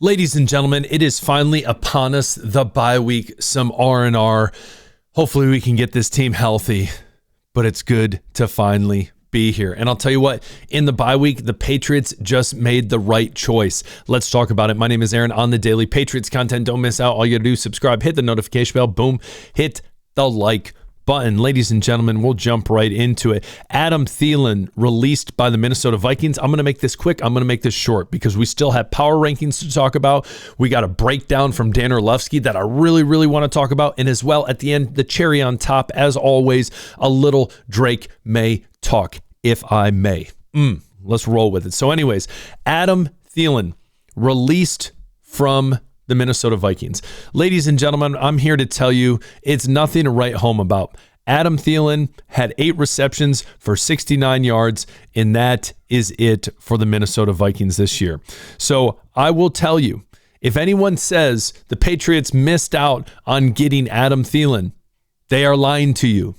Ladies and gentlemen, it is finally upon us, the bye week, some R&R. Hopefully we can get this team healthy, but it's good to finally be here. And I'll tell you what, in the bye week, the Patriots just made the right choice. Let's talk about it. My name is Aaron on the Daily Patriots content. Don't miss out. All you got to do is subscribe, hit the notification bell, boom, hit the like button. Ladies and gentlemen, we'll jump right into it. Adam Thielen released by the Minnesota Vikings. I'm going to make this quick. I'm going to make this short because we still have power rankings to talk about. We got a breakdown from Dan Orlovsky that I really want to talk about. And as well, at the end, the cherry on top, as always, a little Drake May talk, if I may. Let's roll with it. So anyways, Adam Thielen released from the Minnesota Vikings. Ladies and gentlemen, I'm here to tell you it's nothing to write home about. Adam Thielen had 8 receptions for 69 yards, and that is it for the Minnesota Vikings this year. So I will tell you, if anyone says the Patriots missed out on getting Adam Thielen, they are lying to you.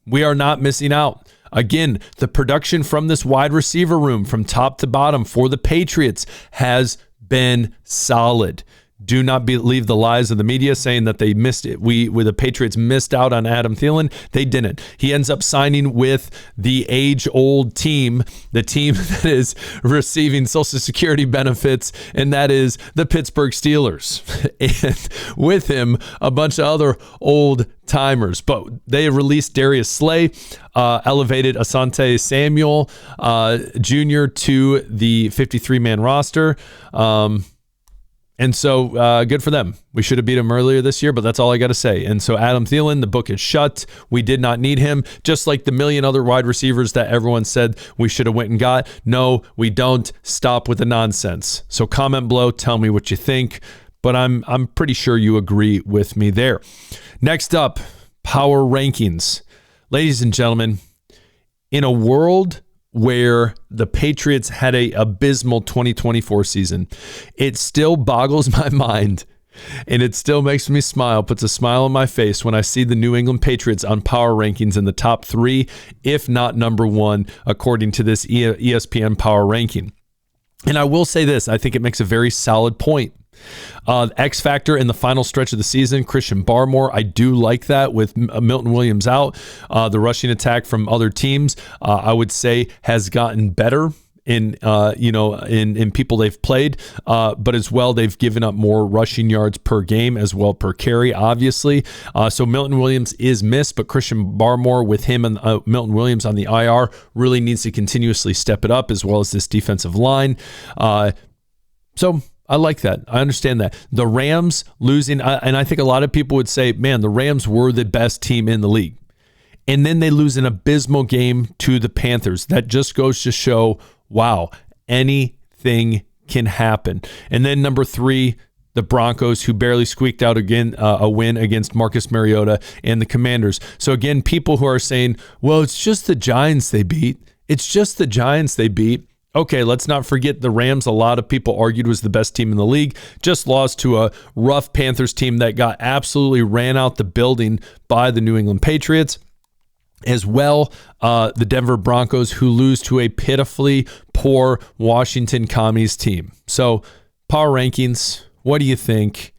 We are not missing out. Again, the production from this wide receiver room from top to bottom for the Patriots has been solid. Do not believe the lies of the media saying that they missed it. The Patriots missed out on Adam Thielen. They didn't. He ends up signing with the age-old team, the team that is receiving Social Security benefits, and that is the Pittsburgh Steelers. And with him, a bunch of other old timers. But they released Darius Slay, elevated Asante Samuel Jr. to the 53-man roster. And so good for them. We should have beat him earlier this year, but that's all I got to say. And so Adam Thielen, the book is shut. We did not need him, just like the million other wide receivers that everyone said we should have went and got. No, we don't. Stop with the nonsense. So comment below, tell me what you think, but I'm pretty sure you agree with me there. Next up, power rankings. Ladies and gentlemen, in a world where the Patriots had a abysmal 2024 season, it still boggles my mind and it still makes me smile, puts a smile on my face when I see the New England Patriots on power rankings in the top 3, if not number 1, according to this ESPN power ranking. And I will say this, I think it makes a very solid point. X factor in the final stretch of the season, Christian Barmore. I do like that with Milton Williams out. The rushing attack from other teams, I would say, has gotten better in people they've played, but as well they've given up more rushing yards per game as well per carry, obviously. So Milton Williams is missed, but Christian Barmore with him and Milton Williams on the IR really needs to continuously step it up, as well as this defensive line. So I like that. I understand that. The Rams losing, and I think a lot of people would say, man, the Rams were the best team in the league. And then they lose an abysmal game to the Panthers. That just goes to show, wow, anything can happen. And then number 3, the Broncos, who barely squeaked out again a win against Marcus Mariota and the Commanders. So again, people who are saying, well, it's just the Giants they beat. It's just the Giants they beat. Okay, let's not forget the Rams. A lot of people argued was the best team in the league. Just lost to a rough Panthers team that got absolutely ran out the building by the New England Patriots. As well, the Denver Broncos, who lose to a pitifully poor Washington Commies team. So, power rankings, what do you think?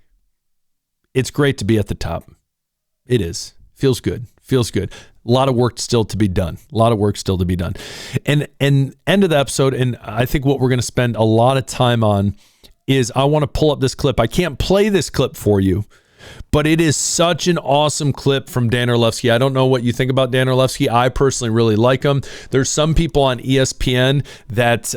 It's great to be at the top. It is. Feels good. A lot of work still to be done. And end of the episode, and I think what we're going to spend a lot of time on is I want to pull up this clip. I can't play this clip for you, but it is such an awesome clip from Dan Orlovsky. I don't know what you think about Dan Orlovsky. I personally really like him. There's some people on ESPN that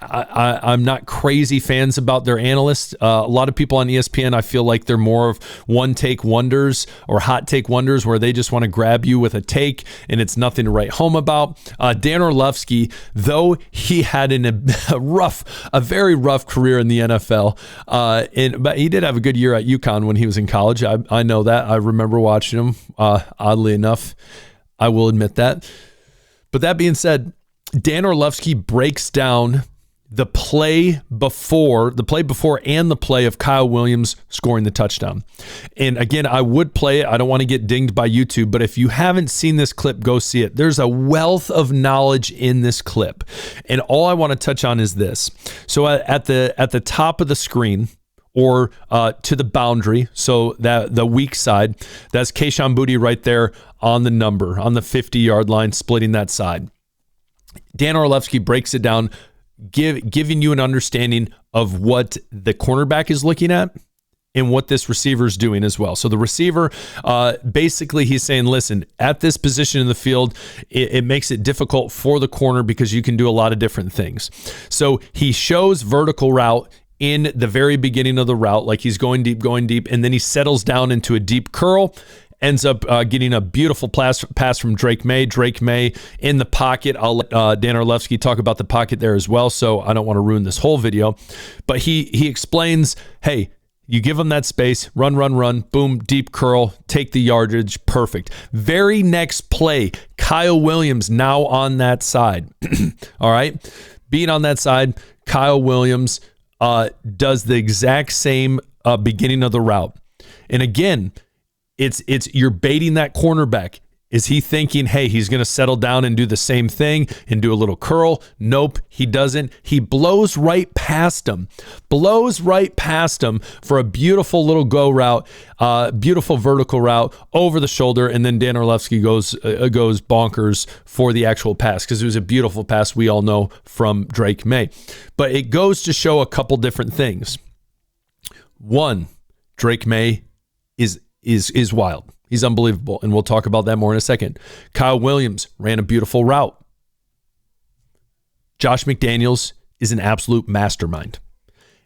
I'm not crazy fans about their analysts. A lot of people on ESPN, I feel like they're more of one-take wonders or hot-take wonders where they just want to grab you with a take and it's nothing to write home about. Dan Orlovsky, though he had a very rough career in the NFL, but he did have a good year at UConn when he was in college. I know that. I remember watching him, oddly enough. I will admit that. But that being said, Dan Orlovsky breaks down the play before and the play of Kyle Williams scoring the touchdown. And again, I would play it. I don't want to get dinged by YouTube, but if you haven't seen this clip, go see it. There's a wealth of knowledge in this clip. And all I want to touch on is this. So at the top of the screen, or to the boundary, so that the weak side, that's Kayshon Boutte right there on the number, on the 50-yard line, splitting that side. Dan Orlovsky breaks it down, giving you an understanding of what the cornerback is looking at and what this receiver is doing as well. So the receiver, basically he's saying, listen, at this position in the field, it makes it difficult for the corner because you can do a lot of different things. So he shows vertical route in the very beginning of the route, like he's going deep, and then he settles down into a deep curl, ends up getting a beautiful pass from Drake May. Drake May in the pocket. I'll let Dan Orlovsky talk about the pocket there as well, so I don't want to ruin this whole video. But he explains, hey, you give him that space, run, boom, deep curl, take the yardage, perfect. Very next play, Kyle Williams now on that side. All right? Being on that side, Kyle Williams does the exact same beginning of the route. And again, it's you're baiting that cornerback. Is he thinking, hey, he's going to settle down and do the same thing and do a little curl? Nope, he doesn't. He blows right past him for a beautiful little go route, beautiful vertical route over the shoulder, and then Dan Orlovsky goes bonkers for the actual pass because it was a beautiful pass, we all know, from Drake May. But it goes to show a couple different things. One, Drake May is wild. He's unbelievable, and we'll talk about that more in a second. Kyle Williams ran a beautiful route. Josh McDaniels is an absolute mastermind,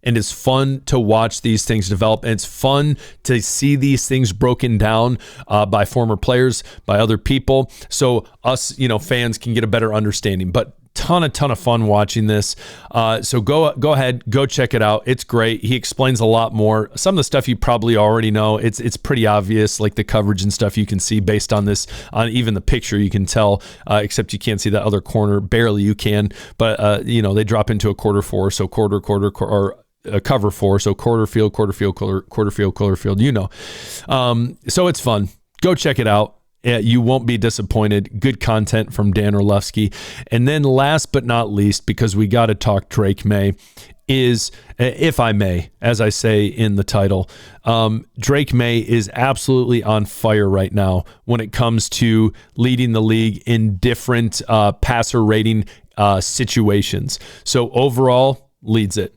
and it's fun to watch these things develop, and it's fun to see these things broken down by former players, by other people, so us, fans can get a better understanding. But ton of fun watching this. So go ahead, go check it out. It's great. He explains a lot more. Some of the stuff you probably already know. It's pretty obvious, like the coverage and stuff you can see based on this, on even the picture you can tell, except you can't see that other corner. Barely you can, but they drop into a quarter four, so quarter, or a cover four, so quarter field, so it's fun. Go check it out. You won't be disappointed. Good content from Dan Orlovsky. And then last but not least, because we got to talk Drake May, is, if I may, as I say in the title, Drake May is absolutely on fire right now when it comes to leading the league in different passer rating situations. So overall, leads it.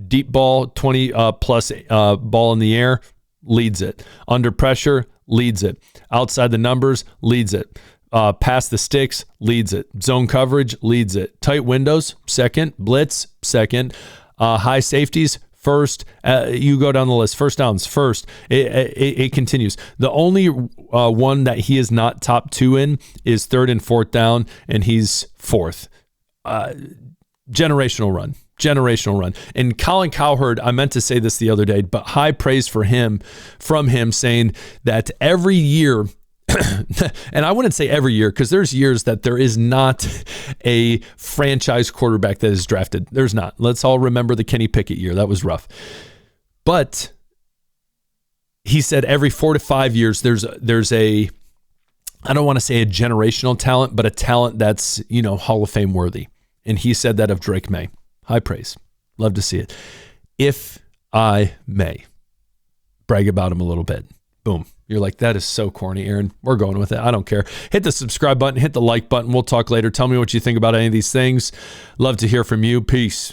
Deep ball, 20 plus ball in the air, leads it. Under pressure, leads it. Outside the numbers, leads it. Past the sticks, leads it. Zone coverage, leads it. Tight windows, second. Blitz, second. High safeties, first. You go down the list. First downs, first. It continues. The only one that he is not top two in is third and fourth down, and he's fourth. Generational run. And Colin Cowherd, I meant to say this the other day, but high praise from him saying that every year, and I wouldn't say every year, because there's years that there is not a franchise quarterback that is drafted. There's not. Let's all remember the Kenny Pickett year. That was rough. But he said every 4 to 5 years, there's a, I don't want to say a generational talent, but a talent that's, Hall of Fame worthy. And he said that of Drake May. High praise. Love to see it. If I may brag about him a little bit. Boom. You're like, that is so corny, Aaron. We're going with it. I don't care. Hit the subscribe button. Hit the like button. We'll talk later. Tell me what you think about any of these things. Love to hear from you. Peace.